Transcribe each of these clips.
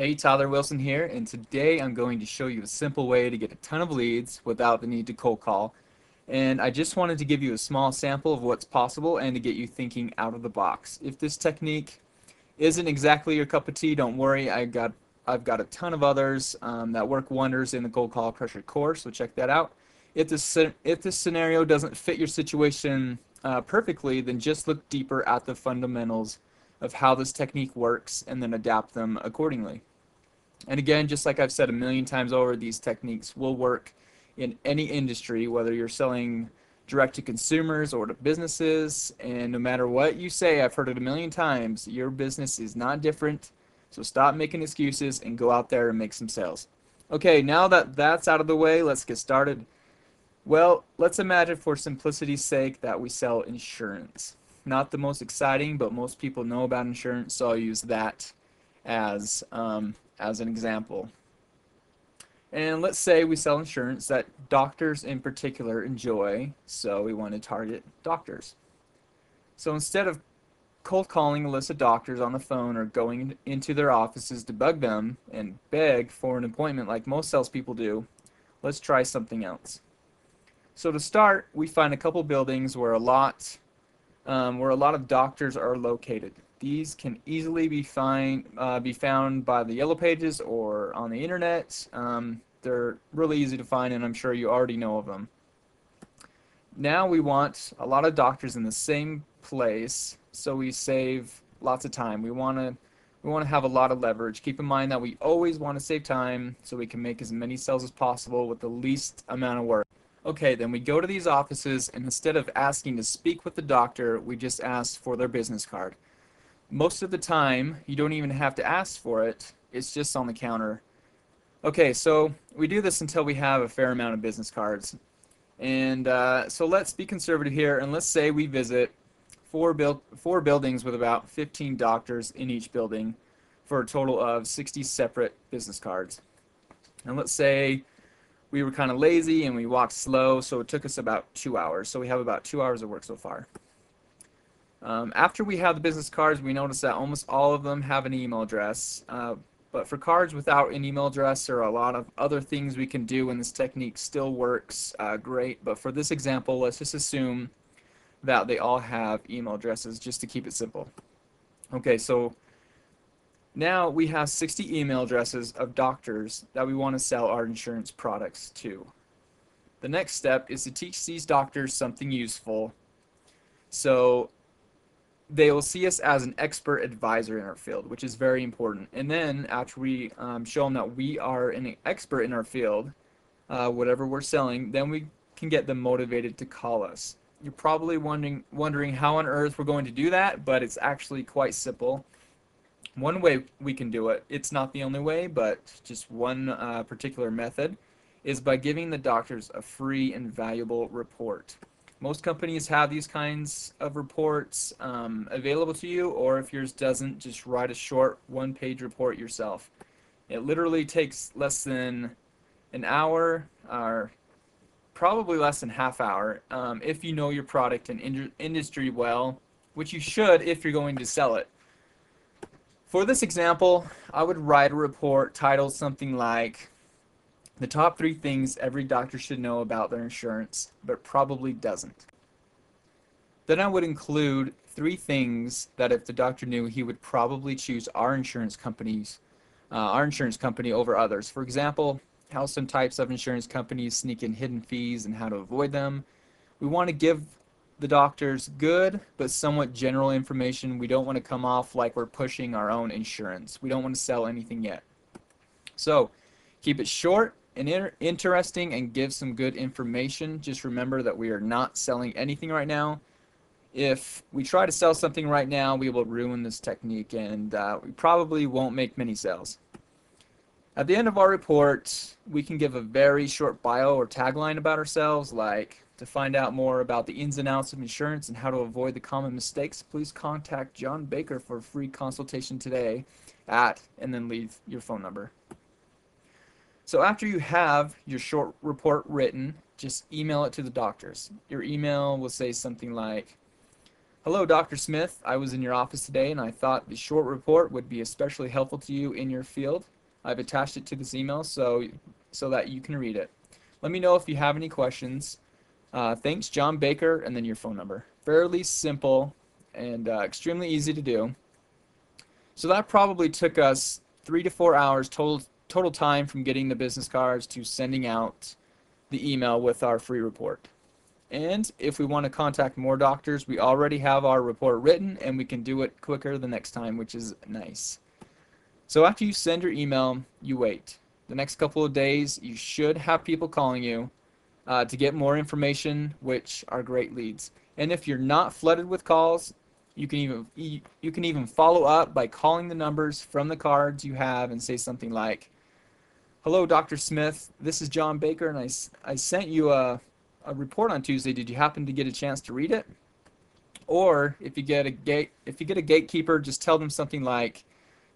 Hey, Tyler Wilson here, and today I'm going to show you a simple way to get a ton of leads without the need to cold call. And I just wanted to give you a small sample of what's possible and to get you thinking out of the box. If this technique isn't exactly your cup of tea, don't worry. I've got a ton of others that work wonders in the cold call crusher course, so check that out. If this scenario doesn't fit your situation perfectly, then just look deeper at the fundamentals of how this technique works and then adapt them accordingly. And again, just like I've said a million times over, these techniques will work in any industry, whether you're selling direct to consumers or to businesses. And no matter what you say, I've heard it a million times, your business is not different. So stop making excuses and go out there and make some sales. Okay, now that that's out of the way, let's get started. Well, let's imagine for simplicity's sake that we sell insurance. Not the most exciting, but most people know about insurance, so I'll use that as an example. And let's say we sell insurance that doctors in particular enjoy, so we want to target doctors. So instead of cold calling a list of doctors on the phone or going into their offices to bug them and beg for an appointment like most salespeople do, let's try something else. So to start, we find a couple buildings where a lot of doctors are located. These can easily be found by the Yellow Pages or on the internet. They're really easy to find, and I'm sure you already know of them. Now we want a lot of doctors in the same place, so we save lots of time. We want to have a lot of leverage. Keep in mind that we always want to save time so we can make as many sales as possible with the least amount of work. Okay, then we go to these offices, and instead of asking to speak with the doctor, we just ask for their business card. Most of the time, you don't even have to ask for it. It's just on the counter. Okay, so we do this until we have a fair amount of business cards. And so let's be conservative here, and let's say we visit four buildings with about 15 doctors in each building for a total of 60 separate business cards. And let's say we were kind of lazy and we walked slow, so it took us about 2 hours. So we have about 2 hours of work so far. After we have the business cards, we notice that almost all of them have an email address. But for cards without an email address, there are a lot of other things we can do, and this technique still works great. But for this example, let's just assume that they all have email addresses just to keep it simple. Okay, so now we have 60 email addresses of doctors that we want to sell our insurance products to. The next step is to teach these doctors something useful so they will see us as an expert advisor in our field, which is very important. And then after we show them that we are an expert in our field, whatever we're selling, then we can get them motivated to call us. You're probably wondering how on earth we're going to do that, but it's actually quite simple. One way we can do it, it's not the only way, but just one particular method, is by giving the doctors a free and valuable report. Most companies have these kinds of reports available to you, or if yours doesn't, just write a short one-page report yourself. It literally takes less than an hour, or probably less than half hour, if you know your product and industry well, which you should if you're going to sell it. For this example, I would write a report titled something like the top 3 things every doctor should know about their insurance, but probably doesn't. Then I would include 3 things that if the doctor knew, he would probably choose our insurance company over others. For example, how some types of insurance companies sneak in hidden fees and how to avoid them. We want to give the doctors good but somewhat general information. We don't want to come off like we're pushing our own insurance. We don't want to sell anything yet. So keep it short and interesting and give some good information. Just remember that we are not selling anything right now. If we try to sell something right now, we will ruin this technique, and we probably won't make many sales. At the end of our report, we can give a very short bio or tagline about ourselves, like, to find out more about the ins and outs of insurance and how to avoid the common mistakes, please contact John Baker for a free consultation today at, and then leave your phone number. So after you have your short report written, just email it to the doctors. Your email will say something like, Hello, Dr. Smith. I was in your office today and I thought the short report would be especially helpful to you in your field. I've attached it to this email so that you can read it. Let me know if you have any questions. Thanks, John Baker, and then your phone number. Fairly simple and extremely easy to do. So that probably took us 3 to 4 hours total time from getting the business cards to sending out the email with our free report. And if we want to contact more doctors, we already have our report written and we can do it quicker the next time, which is nice. So after you send your email, you wait. The next couple of days, you should have people calling you to get more information, which are great leads. And if you're not flooded with calls, you can even follow up by calling the numbers from the cards you have and say something like, "Hello, Dr. Smith. This is John Baker, and I sent you a report on Tuesday. Did you happen to get a chance to read it?" Or if you get a gatekeeper, just tell them something like,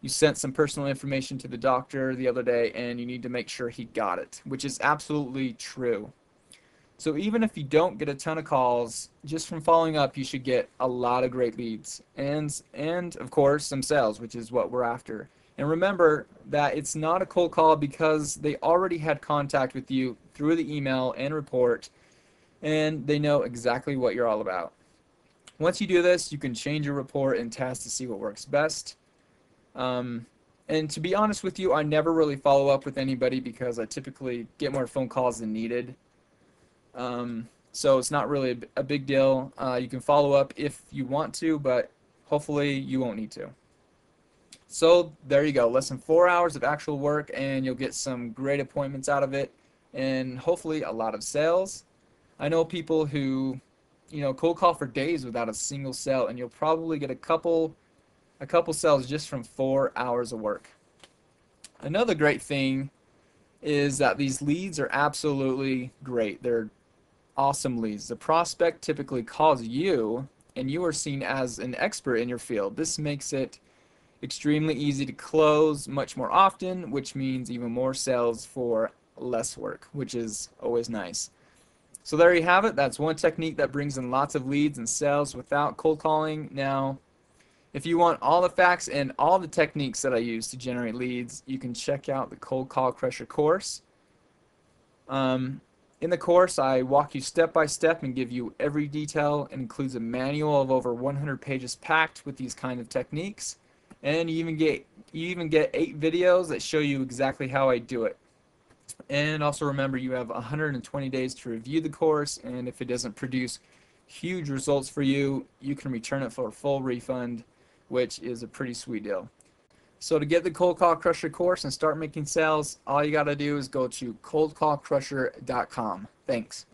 "You sent some personal information to the doctor the other day, and you need to make sure he got it," which is absolutely true. So even if you don't get a ton of calls, just from following up, you should get a lot of great leads and of course some sales, which is what we're after. And remember that it's not a cold call because they already had contact with you through the email and report, and they know exactly what you're all about. Once you do this, you can change your report and test to see what works best. And to be honest with you, I never really follow up with anybody because I typically get more phone calls than needed. So it's not really a big deal. You can follow up if you want to, but hopefully you won't need to. So there you go, less than 4 hours of actual work and you'll get some great appointments out of it and hopefully a lot of sales. I know people who, cold call for days without a single sale, and you'll probably get a couple sales just from 4 hours of work. Another great thing is that these leads are absolutely great. They're awesome leads. The prospect typically calls you and you are seen as an expert in your field. This makes it extremely easy to close much more often, which means even more sales for less work, which is always nice. So there you have it. That's one technique that brings in lots of leads and sales without cold calling. Now, if you want all the facts and all the techniques that I use to generate leads, you can check out the Cold Call Crusher course. In the course, I walk you step by step and give you every detail. It includes a manual of over 100 pages packed with these kind of techniques. And you even get 8 videos that show you exactly how I do it. And also remember, you have 120 days to review the course, and if it doesn't produce huge results for you, you can return it for a full refund, which is a pretty sweet deal. So to get the Cold Call Crusher course and start making sales, all you got to do is go to coldcallcrusher.com. Thanks.